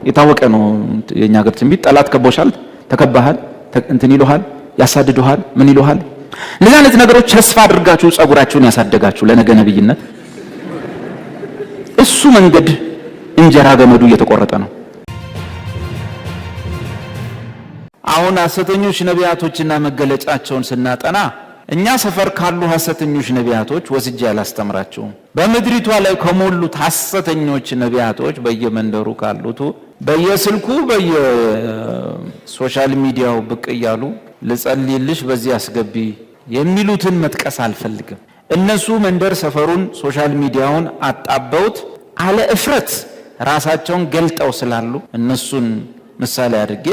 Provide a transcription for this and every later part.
የታወቀ ነው። የኛ ሀገር ትንቢት ጠላት ከቦሻል፣ ተከባሃል፣ እንትን ይሉሃል፣ ያሳድዱሃል፣ ምን ይሉሃል። እንደዚህ አይነት ነገሮች ተስፋ አድርጋችሁ ጸጉራችሁን ያሳደጋችሁ ለነገ ነብይነት እሱ መንገድ እንጀራ ገመዱ እየተቆረጠ ነው። አሁን ሐሰተኞች ነቢያቶችና መገለጫቸውን ስናጠና እኛ ሰፈር ካሉ ሐሰተኞች ነቢያቶች ወስጄ አላስተምራቸውም። በምድሪቷ ላይ ከሞሉት ሐሰተኞች ነቢያቶች በየመንደሩ ካሉት በየስልኩ በየሶሻል ሚዲያው ብቅ እያሉ ልጸልይልሽ በዚህ አስገቢ የሚሉትን መጥቀስ አልፈልግም። እነሱ መንደር ሰፈሩን ሶሻል ሚዲያውን አጣበውት አለ እፍረት ራሳቸውን ገልጠው ስላሉ እነሱን ምሳሌ አድርጌ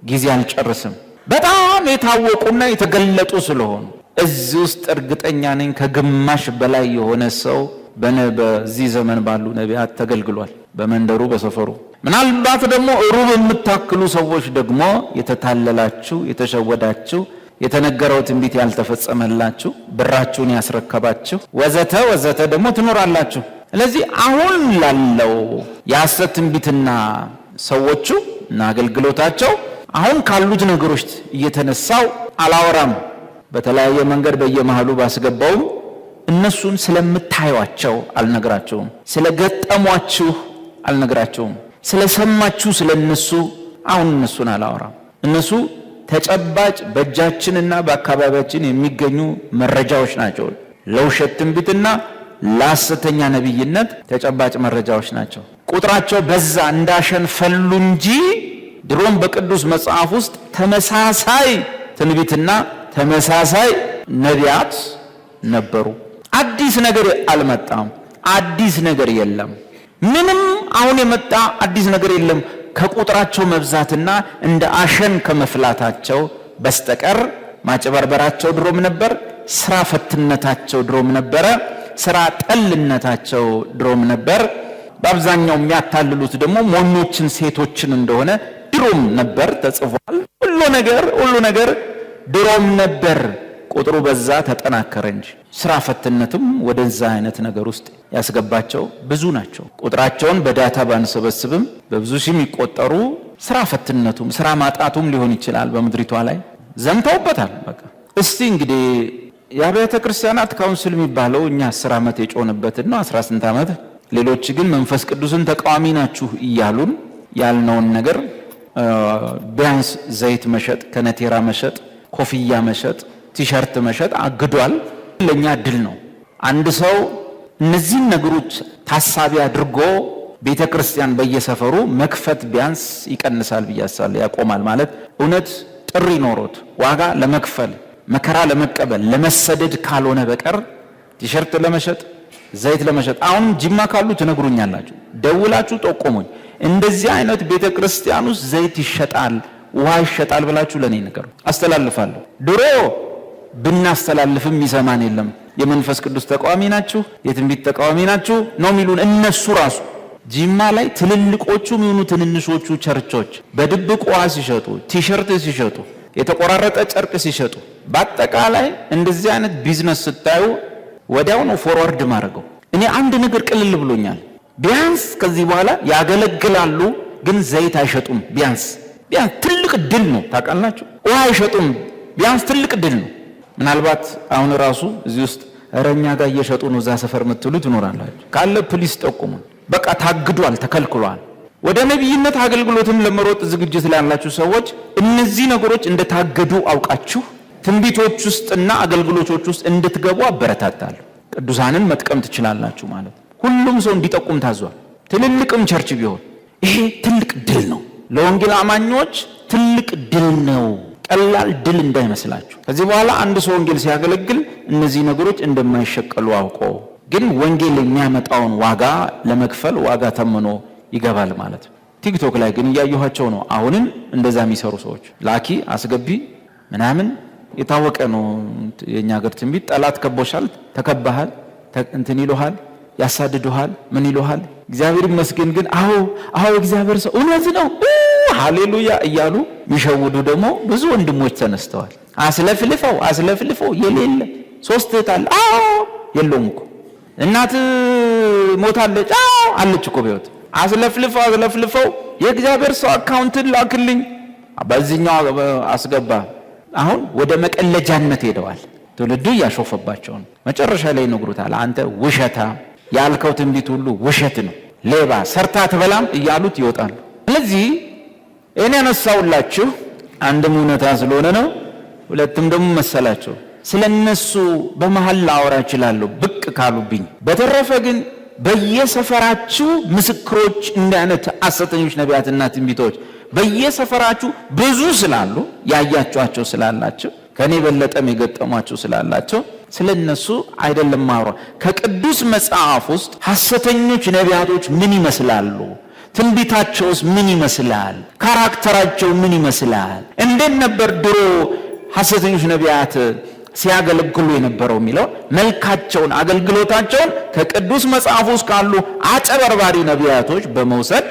ጊዜ አልጨርስም። በጣም የታወቁና የተገለጡ ስለሆኑ እዚህ ውስጥ እርግጠኛ ነኝ ከግማሽ በላይ የሆነ ሰው በዚህ ዘመን ባሉ ነቢያት ተገልግሏል። በመንደሩ በሰፈሩ ምናልባት ደግሞ ሩብ የምታክሉ ሰዎች ደግሞ የተታለላችሁ የተሸወዳችሁ የተነገረው ትንቢት ያልተፈጸመላችሁ ብራችሁን ያስረከባችሁ ወዘተ ወዘተ ደግሞ ትኖራላችሁ። ስለዚህ አሁን ላለው የሐሰት ትንቢትና ሰዎቹ እና አገልግሎታቸው አሁን ካሉት ነገሮች እየተነሳው አላወራም። በተለያየ መንገድ በየመሃሉ ባስገባውም እነሱን ስለምታዩአቸው አልነግራቸውም፣ ስለገጠሟችሁ አልነግራቸውም፣ ስለሰማችሁ ስለነሱ አሁን እነሱን አላወራም። እነሱ ተጨባጭ በእጃችንና በአካባቢያችን የሚገኙ መረጃዎች ናቸው። ለውሸት ትንቢትና ለሐሰተኛ ነብይነት ተጨባጭ መረጃዎች ናቸው። ቁጥራቸው በዛ እንዳሸን ፈሉ እንጂ ድሮም በቅዱስ መጽሐፍ ውስጥ ተመሳሳይ ትንቢትና ተመሳሳይ ነቢያት ነበሩ። አዲስ ነገር አልመጣም። አዲስ ነገር የለም። ምንም አሁን የመጣ አዲስ ነገር የለም ከቁጥራቸው መብዛትና እንደ አሸን ከመፍላታቸው በስተቀር። ማጭበርበራቸው ድሮም ነበር። ስራ ፈትነታቸው ድሮም ነበረ። ስራ ጠልነታቸው ድሮም ነበር። በአብዛኛው የሚያታልሉት ደግሞ ሞኞችን ሴቶችን እንደሆነ ድሮም ነበር ተጽፏል። ሁሉ ነገር ድሮም ነበር። ቁጥሩ በዛ ተጠናከረ እንጂ ስራ ፈትነትም ወደዛ አይነት ነገር ውስጥ ያስገባቸው ብዙ ናቸው። ቁጥራቸውን በዳታ ባንሰበስብም በብዙ ሺህ የሚቆጠሩ ስራ ፈትነቱም ስራ ማጣቱም ሊሆን ይችላል በምድሪቷ ላይ ዘምተውበታል። በቃ እስቲ እንግዲህ የአብያተ ክርስቲያናት ካውንስል የሚባለው እኛ 10 ዓመት የጮንበትና 18 ዓመት ሌሎች ግን መንፈስ ቅዱስን ተቃዋሚ ናችሁ እያሉን ያልነውን ነገር ቢያንስ ዘይት መሸጥ፣ ከነቴራ መሸጥ፣ ኮፍያ መሸጥ፣ ቲሸርት መሸጥ አግዷል። ለኛ ድል ነው። አንድ ሰው እነዚህን ነገሮች ታሳቢ አድርጎ ቤተክርስቲያን በየሰፈሩ መክፈት ቢያንስ ይቀንሳል ብያሳለ ያቆማል ማለት እውነት ጥሪ ኖሮት ዋጋ ለመክፈል መከራ ለመቀበል ለመሰደድ ካልሆነ በቀር ቲሸርት ለመሸጥ ዘይት ለመሸጥ አሁን ጅማ ካሉ ትነግሩኛላችሁ፣ ደውላችሁ ጠቆሙኝ። እንደዚህ አይነት ቤተክርስቲያን ውስጥ ዘይት ይሸጣል፣ ውሃ ይሸጣል ብላችሁ ለኔ ንገሩ፣ አስተላልፋለሁ። ድሮ ብናስተላልፍም ይሰማን የለም። የመንፈስ ቅዱስ ተቃዋሚ ናችሁ፣ የትንቢት ተቃዋሚ ናችሁ ነው የሚሉን እነሱ ራሱ። ጂማ ላይ ትልልቆቹ የሚሆኑ ትንንሾቹ ቸርቾች በድብቅ ውሃ ሲሸጡ፣ ቲሸርት ሲሸጡ፣ የተቆራረጠ ጨርቅ ሲሸጡ፣ በአጠቃላይ እንደዚህ አይነት ቢዝነስ ስታዩ ወዲያው ነው ፎርዋርድ ማድረገው። እኔ አንድ ነገር ቅልል ብሎኛል። ቢያንስ ከዚህ በኋላ ያገለግላሉ፣ ግን ዘይት አይሸጡም። ቢያንስ ትልቅ ድል ነው። ታውቃላችሁ፣ ውሃ አይሸጡም። ቢያንስ ትልቅ ድል ነው። ምናልባት አሁን ራሱ እዚህ ውስጥ እረኛ ጋር እየሸጡ ነው እዛ ሰፈር የምትሉ ትኖራላችሁ። ካለ ፕሊስ ጠቁሙ። በቃ ታግዷል፣ ተከልክሏል። ወደ ነብይነት አገልግሎትም ለመሮጥ ዝግጅት ላይ ያላችሁ ሰዎች እነዚህ ነገሮች እንደታገዱ አውቃችሁ ትንቢቶች ውስጥና አገልግሎቶች ውስጥ እንድትገቡ አበረታታለሁ። ቅዱሳንን መጥቀም ትችላላችሁ ማለት ሁሉም ሰው እንዲጠቁም ታዟል። ትልልቅም ቸርች ቢሆን ይሄ ትልቅ ድል ነው። ለወንጌል አማኞች ትልቅ ድል ነው። ቀላል ድል እንዳይመስላችሁ። ከዚህ በኋላ አንድ ሰው ወንጌል ሲያገለግል እነዚህ ነገሮች እንደማይሸቀሉ አውቆ ግን ወንጌል የሚያመጣውን ዋጋ ለመክፈል ዋጋ ተምኖ ይገባል ማለት ነው። ቲክቶክ ላይ ግን እያየኋቸው ነው አሁንም እንደዛ የሚሰሩ ሰዎች ላኪ አስገቢ ምናምን የታወቀ ነው። የኛ ሀገር ትንቢት ጠላት ከቦሻል፣ ተከባሃል፣ እንትን ይሉሃል፣ ያሳድዱሃል፣ ምን ይሉሃል። እግዚአብሔር ይመስገን ግን አዎ እግዚአብሔር ሰው እውነት ነው ሃሌሉያ እያሉ የሚሸውዱ ደግሞ ብዙ ወንድሞች ተነስተዋል። አስለፍልፈው የሌለ 3 እህት አለ የለውም እኮ እናት ሞታለች አለች እኮ በሕይወት አስለፍልፈው የእግዚአብሔር ሰው አካውንትን ላክልኝ፣ በዚህኛው አስገባ። አሁን ወደ መቀለጃነት ሄደዋል። ትውልዱ እያሾፈባቸው ነው። መጨረሻ ላይ ይነግሩታል፣ አንተ ውሸታ፣ ያልከው ትንቢት ሁሉ ውሸት ነው፣ ሌባ፣ ሰርታ ትበላም እያሉት ይወጣሉ። ስለዚህ እኔ ያነሳውላችሁ አንድም እውነታ ስለሆነ ነው፣ ሁለትም ደግሞ መሰላቸው ስለነሱ በመሃል ላወራ እችላለሁ ብቅ ካሉብኝ። በተረፈ ግን በየሰፈራችሁ ምስክሮች እንደ አይነት ሐሰተኞች ነቢያትና ትንቢቶች በየሰፈራችሁ ብዙ ስላሉ ያያችኋቸው ስላላቸው ከኔ በለጠም የገጠሟቸው ስላላቸው ስለነሱ አይደለም ማውራ። ከቅዱስ መጽሐፍ ውስጥ ሐሰተኞች ነቢያቶች ምን ይመስላሉ? ትንቢታቸውስ ምን ይመስላል? ካራክተራቸው ምን ይመስላል? እንዴት ነበር ድሮ ሐሰተኞች ነቢያት ሲያገለግሉ የነበረው የሚለው መልካቸውን፣ አገልግሎታቸውን ከቅዱስ መጽሐፍ ውስጥ ካሉ አጨበርባሪ ነቢያቶች በመውሰድ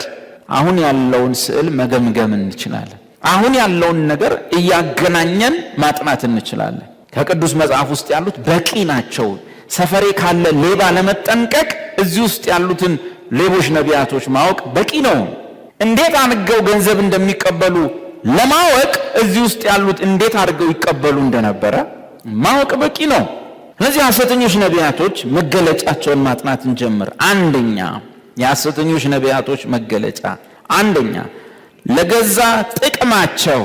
አሁን ያለውን ስዕል መገምገም እንችላለን። አሁን ያለውን ነገር እያገናኘን ማጥናት እንችላለን። ከቅዱስ መጽሐፍ ውስጥ ያሉት በቂ ናቸው። ሰፈሬ ካለ ሌባ ለመጠንቀቅ እዚህ ውስጥ ያሉትን ሌቦች ነቢያቶች ማወቅ በቂ ነው። እንዴት አድርገው ገንዘብ እንደሚቀበሉ ለማወቅ እዚህ ውስጥ ያሉት እንዴት አድርገው ይቀበሉ እንደነበረ ማወቅ በቂ ነው። ስለዚህ ሐሰተኞች ነቢያቶች መገለጫቸውን ማጥናት እንጀምር። አንደኛ የሐሰተኞች ነቢያቶች መገለጫ፣ አንደኛ ለገዛ ጥቅማቸው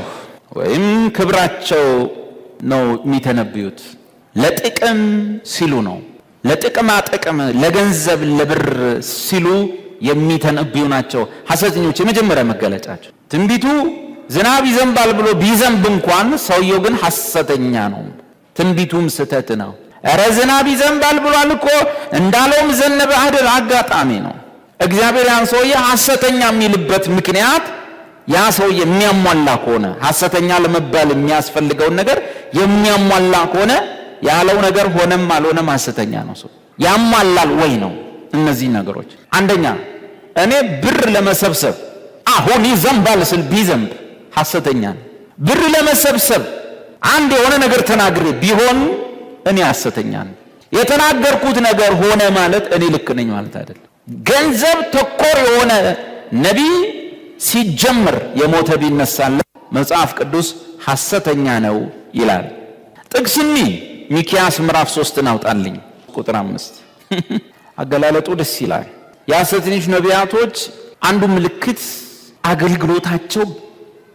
ወይም ክብራቸው ነው የሚተነብዩት። ለጥቅም ሲሉ ነው። ለጥቅማ ጥቅም፣ ለገንዘብ፣ ለብር ሲሉ የሚተነብዩ ናቸው ሐሰተኞች። የመጀመሪያ መገለጫቸው ትንቢቱ ዝናብ ይዘንባል ብሎ ቢዘንብ እንኳን ሰውየው ግን ሐሰተኛ ነው። ትንቢቱም ስተት ነው። እረ ዝናብ ይዘንባል ብሏል እኮ እንዳለውም ዘነበ አይደል? አጋጣሚ ነው። እግዚአብሔር ያን ሰውዬ ሐሰተኛ የሚልበት ምክንያት ያ ሰውዬ የሚያሟላ ከሆነ፣ ሐሰተኛ ለመባል የሚያስፈልገውን ነገር የሚያሟላ ከሆነ ያለው ነገር ሆነም አልሆነም ሐሰተኛ ነው። ሰው ያሟላል ወይ ነው። እነዚህ ነገሮች አንደኛ እኔ ብር ለመሰብሰብ አሁን ይዘንባል ስል ቢዘንብ ሐሰተኛ ነው። ብር ለመሰብሰብ አንድ የሆነ ነገር ተናግሬ ቢሆን እኔ ሐሰተኛ ነኝ። የተናገርኩት ነገር ሆነ ማለት እኔ ልክ ነኝ ማለት አይደለም። ገንዘብ ተኮር የሆነ ነቢይ ሲጀምር የሞተ ቢነሳለት መጽሐፍ ቅዱስ ሐሰተኛ ነው ይላል። ጥቅስኒ ሚክያስ ምዕራፍ 3 አውጣልኝ ቁጥር 5 አገላለጡ ደስ ይላል። የሐሰተኞች ነቢያቶች አንዱ ምልክት አገልግሎታቸው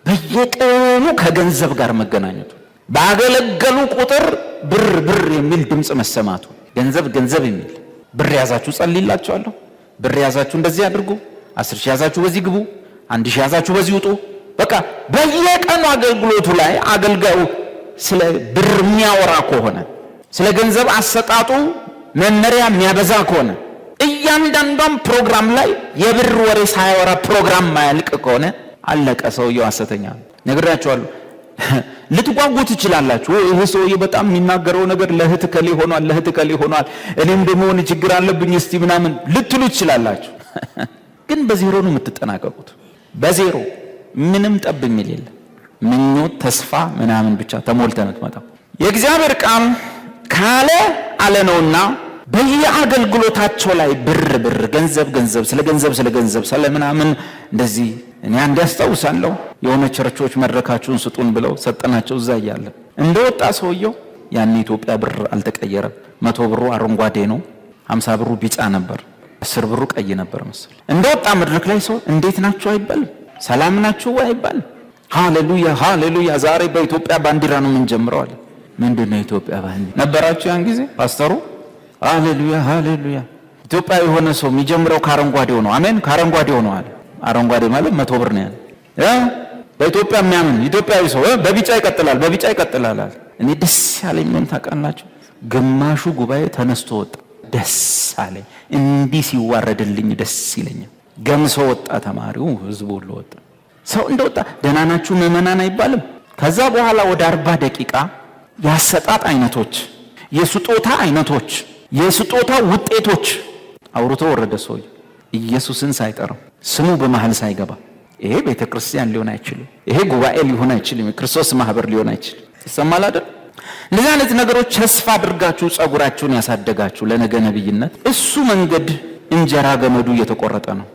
በየቀኑ ከገንዘብ ጋር መገናኘቱ፣ ባገለገሉ ቁጥር ብር ብር የሚል ድምፅ መሰማቱ፣ ገንዘብ ገንዘብ የሚል ብር ያዛችሁ ጸልይላችኋለሁ፣ ብር ያዛችሁ እንደዚህ አድርጉ፣ 10,000 ያዛችሁ በዚህ ግቡ፣ 1,000 ያዛችሁ በዚህ ውጡ። በቃ በየቀኑ አገልግሎቱ ላይ አገልጋዩ ስለ ብር የሚያወራ ከሆነ፣ ስለ ገንዘብ አሰጣጡ መመሪያ የሚያበዛ ከሆነ፣ እያንዳንዷም ፕሮግራም ላይ የብር ወሬ ሳያወራ ፕሮግራም ማያልቅ ከሆነ አለቀ፣ ሰውየው ሐሰተኛ ነው። ነግራችኋለሁ። ልትጓጉ ትችላላችሁ። ይሄ ሰውዬ በጣም የሚናገረው ነገር ለእህት ከሌ ሆኗል፣ ለእህት ከሌ ሆኗል፣ እኔም ደግሞ ሆነ ችግር አለብኝ እስቲ ምናምን ልትሉ ትችላላችሁ። ግን በዜሮ ነው የምትጠናቀቁት። በዜሮ ምንም ጠብ የሚል የለም። ምኞት፣ ተስፋ ምናምን ብቻ ተሞልተህ ነው የምትመጣው። የእግዚአብሔር ቃል ካለ አለ ነውና በየአገልግሎታቸው ላይ ብር ብር፣ ገንዘብ ገንዘብ፣ ስለ ገንዘብ ስለ ገንዘብ ስለ ምናምን እንደዚህ። እኔ አንድ ያስታውሳለሁ የሆነ ቸርቾች መድረካችሁን ስጡን ብለው ሰጠናቸው። እዛ እያለ እንደወጣ ሰውየው ያን ኢትዮጵያ ብር አልተቀየረም። 100 ብሩ አረንጓዴ ነው፣ 50 ብሩ ቢጫ ነበር፣ 10 ብሩ ቀይ ነበር መሰለኝ። እንደወጣ መድረክ ላይ ሰው እንዴት ናችሁ አይባልም፣ ሰላም ናችሁ አይባልም። ሃሌሉያ ሃሌሉያ፣ ዛሬ በኢትዮጵያ ባንዲራ ነው የምንጀምረው አለ። ምንድነው ኢትዮጵያ ባንዲራ ነበራችሁ ያን ጊዜ ፓስተሩ? ሃሌሉያ ሃሌሉያ። ኢትዮጵያ የሆነ ሰው የሚጀምረው ከአረንጓዴው ነው። አሜን፣ ከአረንጓዴው ነው አለ። አረንጓዴ ማለት 100 ብር ነው ያለ። በኢትዮጵያ የሚያምን ኢትዮጵያዊ ሰው በቢጫ ይቀጥላል፣ በቢጫ ይቀጥላል አለ። እኔ ደስ ያለኝ ምን ታውቃላችሁ? ግማሹ ጉባኤ ተነስቶ ወጣ። ደስ አለኝ። እንዲህ ሲዋረድልኝ ደስ ይለኛል። ገምሶ ወጣ። ተማሪው ህዝቡ ሁሉ ወጣ። ሰው እንደወጣ ደህና ናችሁ ምዕመናን አይባልም። ከዛ በኋላ ወደ 40 ደቂቃ ያሰጣጥ አይነቶች፣ የስጦታ አይነቶች፣ የስጦታ ውጤቶች አውርቶ ወረደ። ሰው ኢየሱስን ሳይጠራው ስሙ በመሃል ሳይገባ ይሄ ቤተክርስቲያን ሊሆን አይችልም፣ ይሄ ጉባኤ ሊሆን አይችልም፣ ክርስቶስ ማህበር ሊሆን አይችልም። ይሰማል አይደል? እንደዚህ አይነት ነገሮች ተስፋ አድርጋችሁ ጸጉራችሁን ያሳደጋችሁ ለነገ ነብይነት፣ እሱ መንገድ እንጀራ ገመዱ እየተቆረጠ ነው።